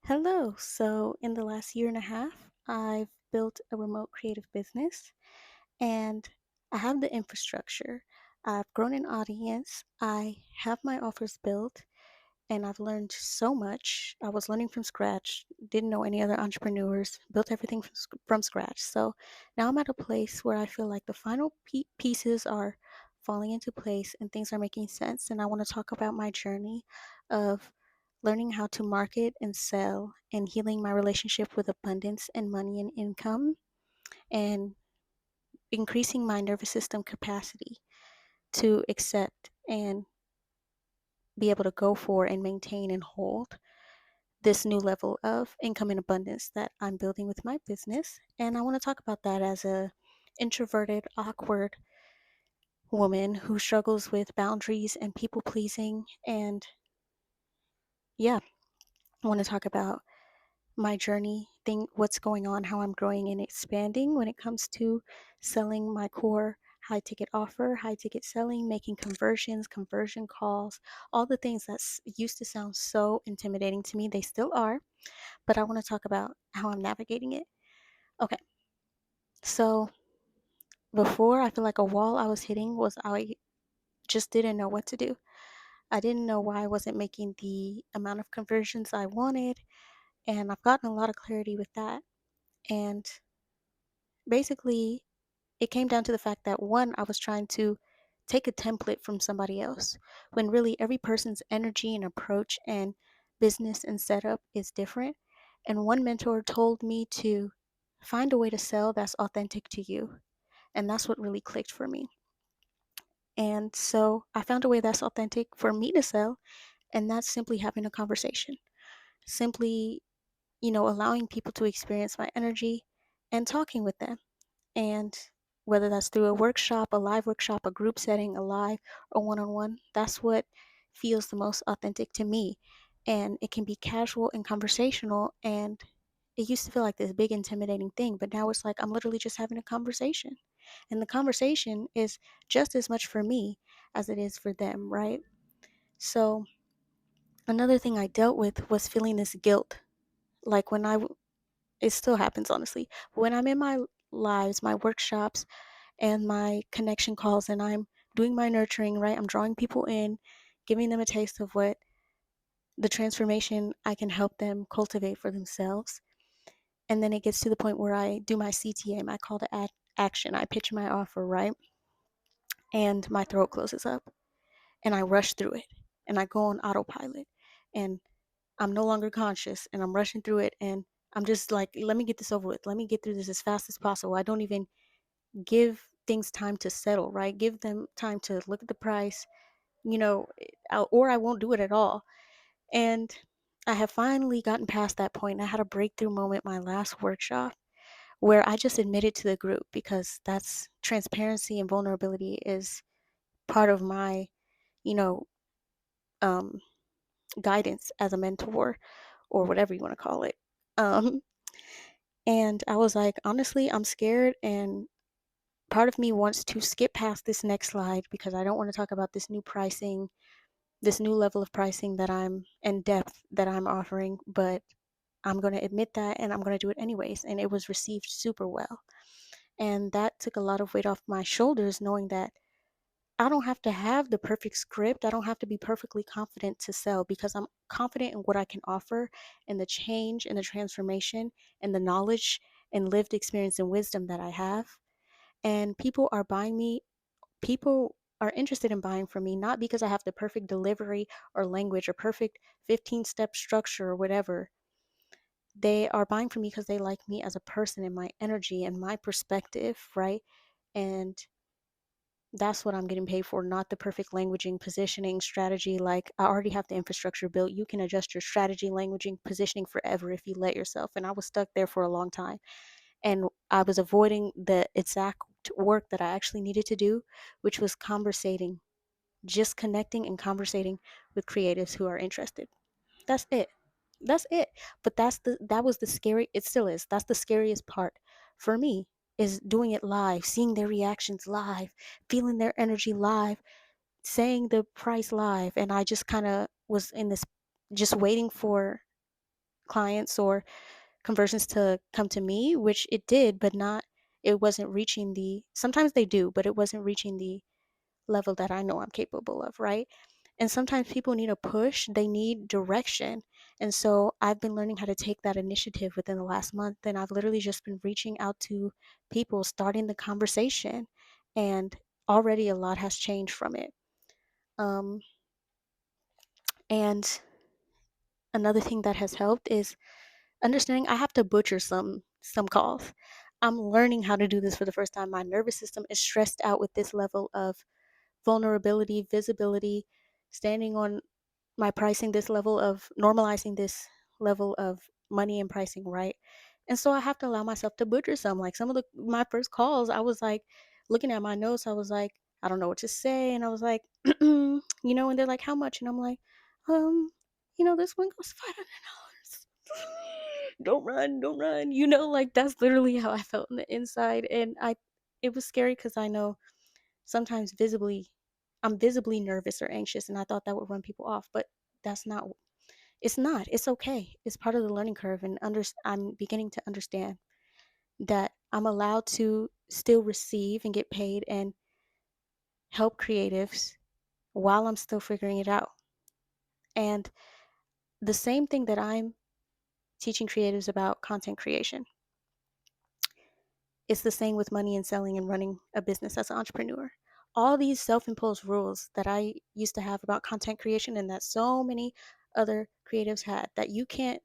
Hello. So, in the last year and a half, I've built a remote creative business and I have the infrastructure. I've grown an audience. I have my offers built and I've learned so much. I was learning from scratch, didn't know any other entrepreneurs, built everything from scratch. So, now I'm at a place where I feel like the final pieces are falling into place and things are making sense. And I want to talk about my journey of learning how to market and sell and healing my relationship with abundance and money and income and increasing my nervous system capacity to accept and be able to go for and maintain and hold this new level of income and abundance that I'm building with my business. And I want to talk about that as a introverted, awkward woman who struggles with boundaries and people pleasing. And yeah, I want to talk about my journey, think what's going on, how I'm growing and expanding when it comes to selling my core high ticket offer, high ticket selling, making conversions, conversion calls, all the things that used to sound so intimidating to me. They still are, but I want to talk about how I'm navigating it. Okay, so before, I feel like a wall I was hitting was I just didn't know what to do. I didn't know why I wasn't making the amount of conversions I wanted, and I've gotten a lot of clarity with that. And basically, it came down to the fact that one, I was trying to take a template from somebody else when really every person's energy and approach and business and setup is different. And one mentor told me to find a way to sell that's authentic to you. And that's what really clicked for me. And so I found a way that's authentic for me to sell, and that's simply having a conversation. Simply, allowing people to experience my energy and talking with them. And whether that's through a workshop, a live workshop, a group setting, a live or one on one, that's what feels the most authentic to me. And it can be casual and conversational. And it used to feel like this big, intimidating thing, but now it's like I'm literally just having a conversation. And the conversation is just as much for me as it is for them, right? So, another thing I dealt with was feeling this guilt. Like it still happens, honestly. When I'm in my lives, my workshops, and my connection calls and I'm doing my nurturing, right? I'm drawing people in, giving them a taste of what the transformation I can help them cultivate for themselves. And then it gets to the point where I do my CTA, my call to action. I pitch my offer, right? And my throat closes up and I rush through it and I go on autopilot and I'm no longer conscious and I'm rushing through it and I'm just like, let me get this over with. Let me get through this as fast as possible. I don't even give things time to settle, right? Give them time to look at the price, or I won't do it at all. And I have finally gotten past that point. I had a breakthrough moment my last workshop where I just admitted to the group because that's transparency and vulnerability is part of my, you know, um, guidance as a mentor or whatever you want to call it. Um, and I was like, honestly, I'm scared and part of me wants to skip past this next slide because I don't want to talk about this new pricing, this new level of pricing that I'm in depth that I'm offering, but I'm going to admit that and I'm going to do it anyways. And it was received super well. And that took a lot of weight off my shoulders, knowing that I don't have to have the perfect script. I don't have to be perfectly confident to sell because I'm confident in what I can offer and the change and the transformation and the knowledge and lived experience and wisdom that I have. And people are interested in buying from me not because I have the perfect delivery or language or perfect 15-step structure or whatever. They are buying from me because they like me as a person and my energy and my perspective, right? And that's what I'm getting paid for, not the perfect languaging, positioning, strategy. Like, I already have the infrastructure built. You can adjust your strategy, languaging, positioning forever if you let yourself. And I was stuck there for a long time. And I was avoiding the exact work that I actually needed to do, which was conversating, just connecting and conversating with creatives who are interested. That's it. That's it. But that was the scary, it still is. That's the scariest part for me is doing it live, seeing their reactions live, feeling their energy live, saying the price live. And I just kind of was in this just waiting for clients or conversions to come to me, which it did, but not, it wasn't reaching the, sometimes they do, but it wasn't reaching the level that I know I'm capable of, right? And sometimes people need a push, they need direction. And so I've been learning how to take that initiative within the last month. And I've literally just been reaching out to people, starting the conversation. And already a lot has changed from it. Um, and another thing that has helped is understanding I have to butcher some calls. I'm learning how to do this for the first time. My nervous system is stressed out with this level of vulnerability, visibility, standing on my pricing, this level of normalizing this level of money and pricing, right? And so I have to allow myself to butcher some. Like some of the my first calls, I was like looking at my notes, I was like, I don't know what to say. And I was like, and they're like, how much? And I'm like, um, this one goes $500. Don't run, don't run. Like that's literally how I felt on the inside. And it was scary because I know sometimes I'm visibly nervous or anxious, and I thought that would run people off, but that's not, it's not. It's okay. It's part of the learning curve, and I'm beginning to understand that I'm allowed to still receive and get paid and help creatives while I'm still figuring it out. And the same thing that I'm teaching creatives about content creation, it's the same with money and selling and running a business as an entrepreneur. All these self imposed rules that I used to have about content creation and that so many other creatives had, that you can't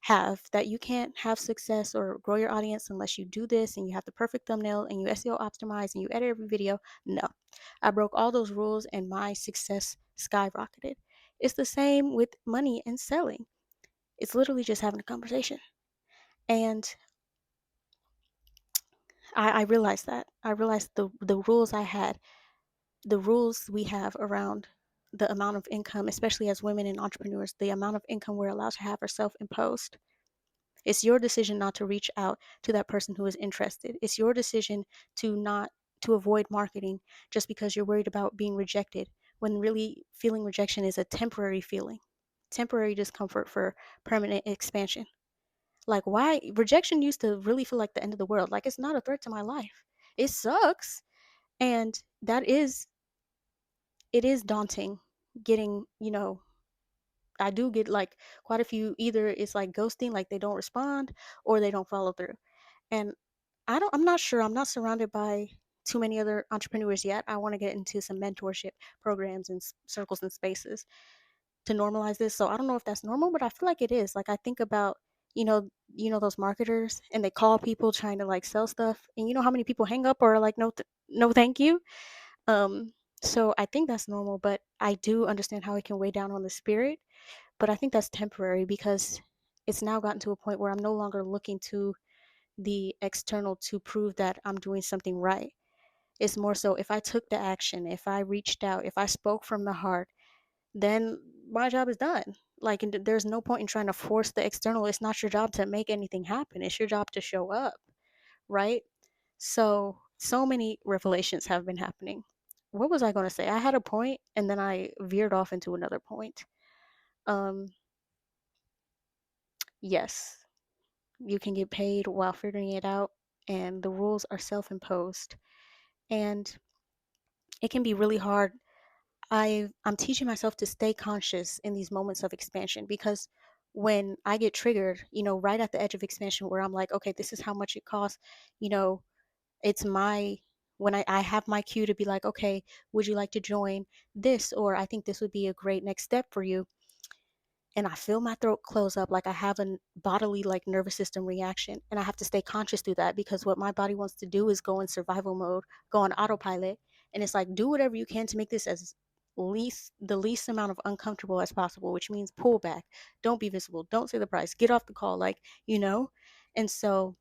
have success or grow your audience unless you do this and you have the perfect thumbnail and you SEO optimize and you edit every video. No, I broke all those rules and my success skyrocketed. It's the same with money and selling. It's literally just having a conversation. And I realized that. I realized the rules I had, the rules we have around the amount of income, especially as women and entrepreneurs, the amount of income we're allowed to have are self imposed. It's your decision not to reach out to that person who is interested. It's your decision to avoid marketing just because you're worried about being rejected, when really feeling rejection is a temporary feeling, temporary discomfort for permanent expansion. Like, why rejection used to really feel like the end of the world. Like, it's not a threat to my life. It sucks. And it is daunting getting, I do get like quite a few, either it's like ghosting, like they don't respond, or they don't follow through. And I'm not sure. I'm not surrounded by too many other entrepreneurs yet. I want to get into some mentorship programs and circles and spaces to normalize this. So I don't know if that's normal, but I feel like it is. Like I think about, those marketers and they call people trying to like sell stuff, and you know how many people hang up or are like no thank you. Um so I think that's normal, but I do understand how it can weigh down on the spirit, but I think that's temporary because it's now gotten to a point where I'm no longer looking to the external to prove that I'm doing something right. It's more so if I took the action, if I reached out, if I spoke from the heart, then my job is done. Like, and there's no point in trying to force the external. It's not your job to make anything happen. It's your job to show up, right? So many revelations have been happening. What was I going to say? I had a point and then I veered off into another point. Um, yes, you can get paid while figuring it out, and the rules are self imposed. And it can be really hard. I'm teaching myself to stay conscious in these moments of expansion, because when I get triggered, right at the edge of expansion where I'm like, okay, this is how much it costs, you know, it's my when I have my cue to be like, okay, would you like to join this? Or I think this would be a great next step for you. And I feel my throat close up, like I have a bodily like nervous system reaction, and I have to stay conscious through that, because what my body wants to do is go in survival mode, go on autopilot, and it's like do whatever you can to make this as least amount of uncomfortable as possible, which means pull back, don't be visible, don't say the price, get off the call, like, and so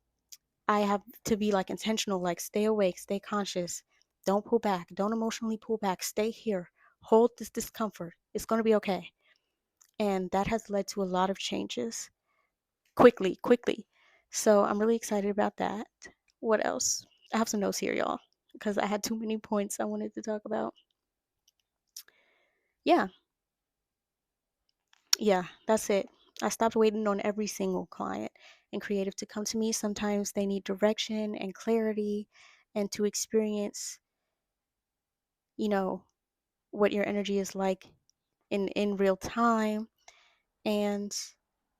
I have to be like intentional, like stay awake, stay conscious, don't pull back, don't emotionally pull back, stay here, hold this discomfort, it's going to be okay. And that has led to a lot of changes quickly. So I'm really excited about that. What else? I have some notes here, y'all, because I had too many points I wanted to talk about. Yeah, yeah, that's it. I stopped waiting on every single client and creative to come to me. Sometimes they need direction and clarity and to experience, you know, what your energy is like in real time. And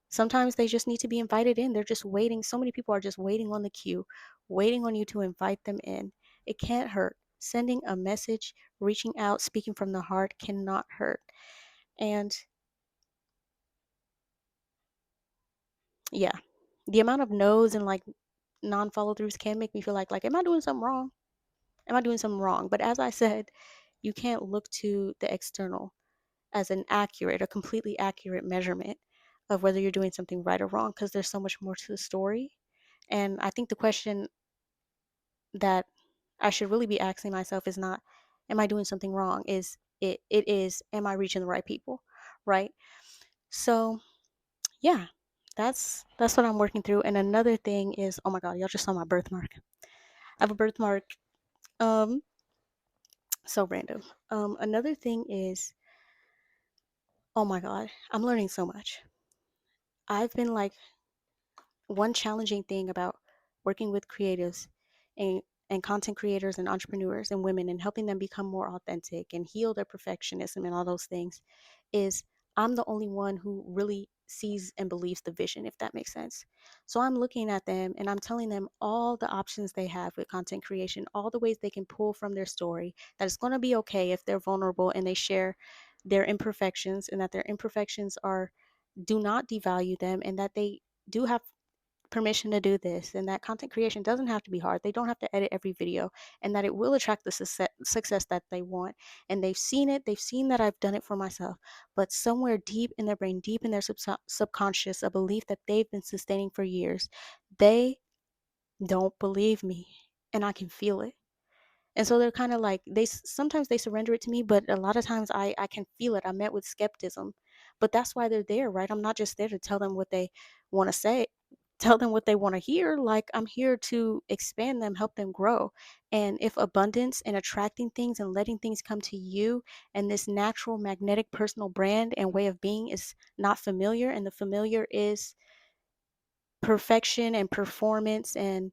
sometimes they just need to be invited in. They're just waiting. So many people are just waiting on the queue, waiting on you to invite them in. It can't hurt. Sending a message, reaching out, speaking from the heart cannot hurt. And yeah, the amount of no's and like non follow throughs can make me feel like, am I doing something wrong? Am I doing something wrong? But as I said, you can't look to the external as an accurate, a completely accurate measurement of whether you're doing something right or wrong, because there's so much more to the story. And I think the question that I should really be asking myself is not, am I doing something wrong? It is, am I reaching the right people? Right? So yeah, that's what I'm working through. And another thing is, oh my god, y'all just saw my birthmark. I have a birthmark. Um, so random. Another thing is, oh my god, I'm learning so much. I've been like, one challenging thing about working with creatives and content creators and entrepreneurs and women and helping them become more authentic and heal their perfectionism and all those things is I'm the only one who really sees and believes the vision, if that makes sense. So I'm looking at them and I'm telling them all the options they have with content creation, all the ways they can pull from their story, that it's going to be okay if they're vulnerable and they share their imperfections, and that their imperfections are, do not devalue them, and that they do have permission to do this, and that content creation doesn't have to be hard. They don't have to edit every video, and that it will attract the success that they want. And they've seen it, they've seen that I've done it for myself. But somewhere deep in their brain, deep in their subconscious, a belief that they've been sustaining for years, they don't believe me. And I can feel it. And so they're kind of like, sometimes they surrender it to me, but a lot of times I can feel it. I'm met with skepticism. But that's why they're there, right? I'm not just there to tell them what they want to say, tell them what they want to hear. Like, I'm here to expand them, help them grow. And if abundance and attracting things and letting things come to you, and this natural magnetic personal brand and way of being is not familiar, and the familiar is perfection and performance and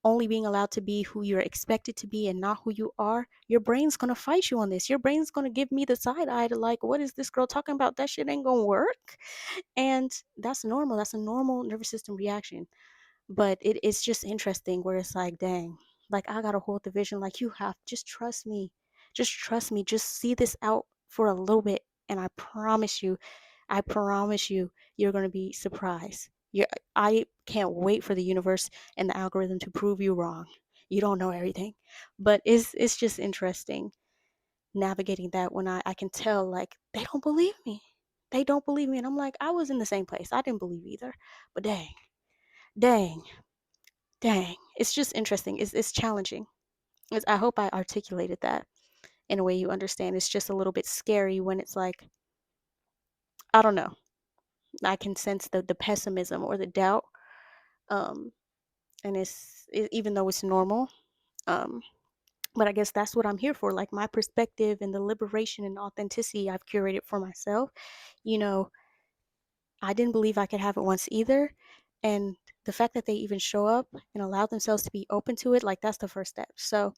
only being allowed to be who you're expected to be and not who you are, your brain's gonna fight you on this. Your brain's gonna give me the side eye to like, what is this girl talking about? That shit ain't gonna work. And that's normal. That's a normal nervous system reaction. But it's just interesting where it's like, dang, like I gotta hold the vision. Like, you have, just trust me. Just trust me. Just see this out for a little bit. And I promise you, you're gonna be surprised. I can't wait for the universe and the algorithm to prove you wrong. You don't know everything. But it's just interesting navigating that when I can tell, like, they don't believe me. They don't believe me. And I'm like, I was in the same place. I didn't believe either. But dang, dang, dang. It's just interesting. It's challenging. I hope I articulated that in a way you understand. It's just a little bit scary when it's like, I don't know. I can sense the pessimism or the doubt. Um, and even though it's normal, um, but I guess that's what I'm here for, like my perspective and the liberation and authenticity I've curated for myself. You know, I didn't believe I could have it once either, and the fact that they even show up and allow themselves to be open to it, like, that's the first step. So,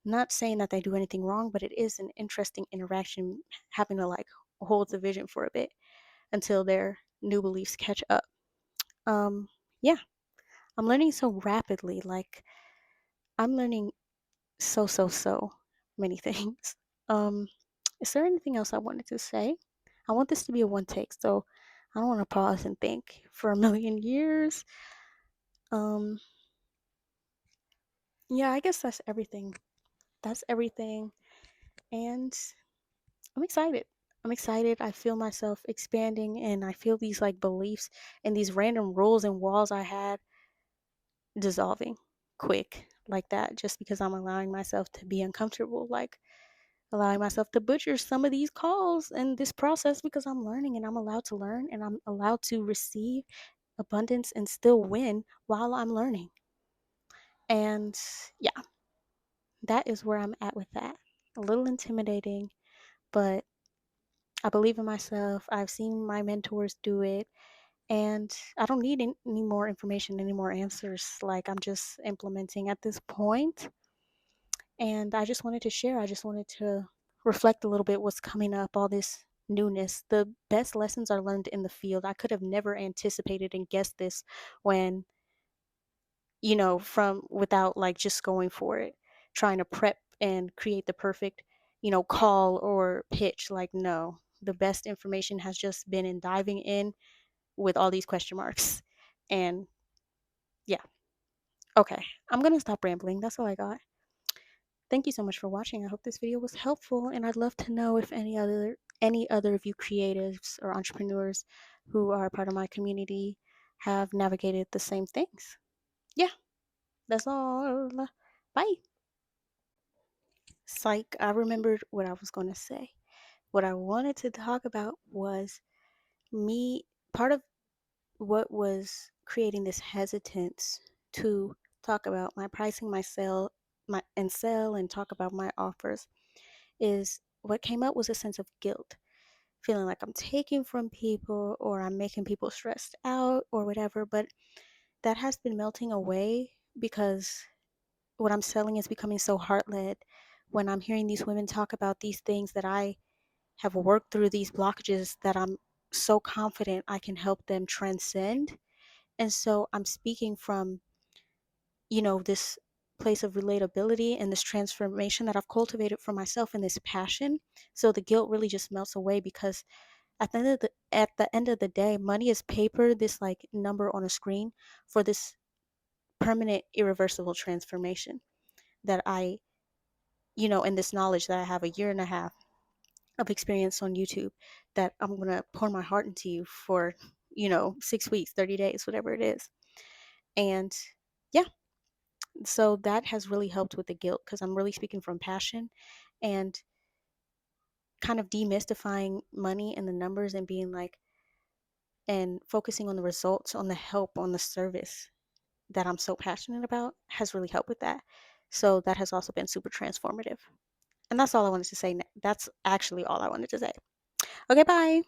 not saying that they do anything wrong, but it is an interesting interaction, having to like hold the vision for a bit until their new beliefs catch up. um yeah, I'm learning so rapidly. Like, I'm learning so many things. Um, is there anything else I wanted to say? I want this to be a one take, so I don't want to pause and think for a million years. Um, yeah, I guess that's everything. That's everything. And I'm excited. I'm excited. I feel myself expanding, and I feel these like beliefs and these random rules and walls I had dissolving quick like that, just because I'm allowing myself to be uncomfortable. Like, allowing myself to butcher some of these calls and this process, because I'm learning and I'm allowed to learn and I'm allowed to receive abundance and still win while I'm learning. And yeah, that is where I'm at with that. A little intimidating, but I believe in myself. I've seen my mentors do it, And I don't need any more information, any more answers. Like, I'm just implementing at this point. And I just wanted to share. I just wanted to reflect a little bit what's coming up, all this newness. The best lessons are learned in the field. I could have never anticipated and guessed this when, from without like just going for it, trying to prep and create the perfect, call or pitch. Like, no, the best information has just been in diving in with all these question marks. And yeah, okay, I'm gonna stop rambling. That's all I got. Thank you so much for watching. I hope this video was helpful, and I'd love to know if any other of you creatives or entrepreneurs who are part of my community have navigated the same things. Yeah, that's all. Bye. Psych, I remembered what I was going to say. What I wanted to talk about was me, part of what was creating this hesitance to talk about my pricing, my sell, my and sell and talk about my offers is what came up was a sense of guilt, feeling like I'm taking from people or I'm making people stressed out or whatever. But that has been melting away because what I'm selling is becoming so heart led. When I'm hearing these women talk about these things that I have worked through, these blockages that I'm so confident I can help them transcend. And so I'm speaking from, this place of relatability and this transformation that I've cultivated for myself and this passion. So the guilt really just melts away because at the end of the day, money is paper, this like number on a screen for this permanent irreversible transformation that and this knowledge that I have a year and a half of experience on YouTube that I'm going to pour my heart into you for, 6 weeks, 30 days, whatever it is. And yeah, so that has really helped with the guilt because I'm really speaking from passion and kind of demystifying money and the numbers and being like, and focusing on the results, on the help, on the service that I'm so passionate about has really helped with that. So that has also been super transformative. And that's all I wanted to say. That's actually all I wanted to say. Okay, bye.